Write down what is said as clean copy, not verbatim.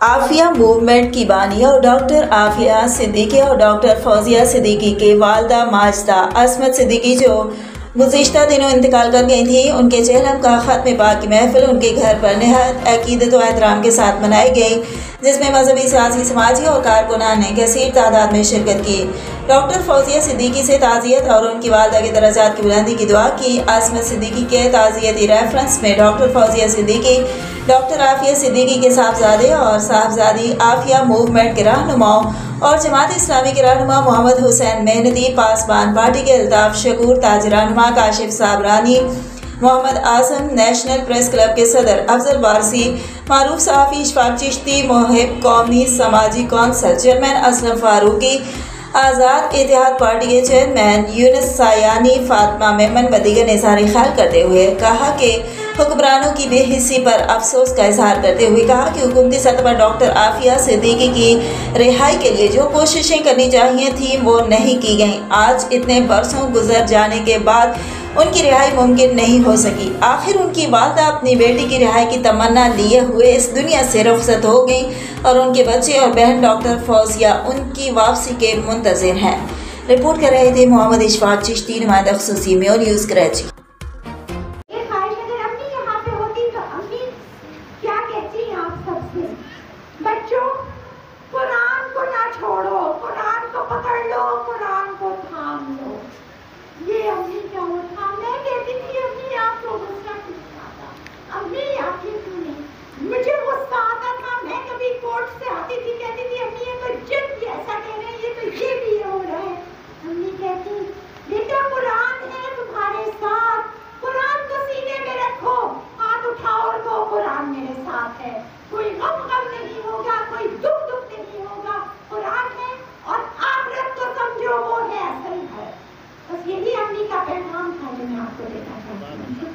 Aafia movement کی بانی اور ڈاکٹر عافیہ صدیقی اور ڈاکٹر فوزیہ صدیقی کے والدہ ماجدہ عصمت صدیقی جو گزشتہ دنوں انتقال کر گئی تھیں، ان کے چہلم کا ختم پاک کی محفل ان کے گھر پر نہایت عقیدت و احترام کے ساتھ منائی گئی، جس میں مذہبی، سیاسی، سماجی اور کارکنان نے کثیر تعداد میں شرکت کی۔ ڈاکٹر فوزیہ صدیقی سے تعزیت اور ان کی والدہ کے درجات کی بلندی کی دعا کی۔ عصمت صدیقی کے تعزیتی ریفرنس میں ڈاکٹر فوزیہ صدیقی ڈاکٹر عافیہ صدیقی کے صاحبزادے اور صاحبزادی، عافیہ موومنٹ کے رہنماؤں اور جماعت اسلامی کے رہنما محمد حسین مہندی، پاسبان پارٹی کے الطاف شکور، تاج رہنما Kashif صابرانی، Muhammad Azam, national press club کے صدر افضل وارثی، معروف صحافی اشفاق چشتی، محب قومی سماجی کونسل چیئرمین اسلم فاروقی، آزاد اتحاد پارٹی کے چیئرمین یونس سایانی، فاطمہ میمن و دیگر نے اظہار خیال کرتے ہوئے کہا کہ حکمرانوں کی بے حسی پر افسوس کا اظہار کرتے ہوئے کہا کہ حکومتی سطح پر ڈاکٹر عافیہ صدیقی کی رہائی کے لیے جو کوششیں کرنی چاہیے تھیں وہ نہیں کی گئیں۔ آج اتنے برسوں گزر جانے کے بعد ان کی رہائی ممکن نہیں ہو سکی۔ آخر ان کی والدہ اپنی بیٹی کی رہائی کی تمنا لیے ہوئے اس دنیا سے رخصت ہو گئیں اور ان کے بچے اور بہن ڈاکٹر فوزیہ ان کی واپسی کے منتظر ہیں۔ رپورٹ کر رہے تھے محمد اشفاق چشتی، نمائندہ خصوصی میو نیوز کراچی۔ بچوں، قرآن کو نہ چھوڑو، قرآن کو پکڑ لو، قرآن کو تھام لو۔ یہ امی کیا ہوتا، میں کہتی تھی امی آپ کو غصہ کس آتا، امی آپ کی کیوں نہیں؟ مجھے غصہ آتا تھا، میں کبھی کورٹ سے آتی تھی کہتی تھی امی یہ تو جج بھی ایسا کہہ رہے ہیں، یہ تو یہ بھی ہو رہا ہے۔ امی کہتی بیٹا قرآن ہے تمہارے ساتھ، قرآن کو سینے میں رکھو، ہاتھ اٹھاؤ اور وہ قرآن میرے ساتھ ہے، کوئی غم نہیں ہوگا، کوئی دکھ نہیں ہوگا، قرآن ہے اور آخرت کو سمجھو وہ ہے اصل گھر۔ بس یہی امی کا پیغام تھا جو میں آپ کو دینا چاہتی ہوں۔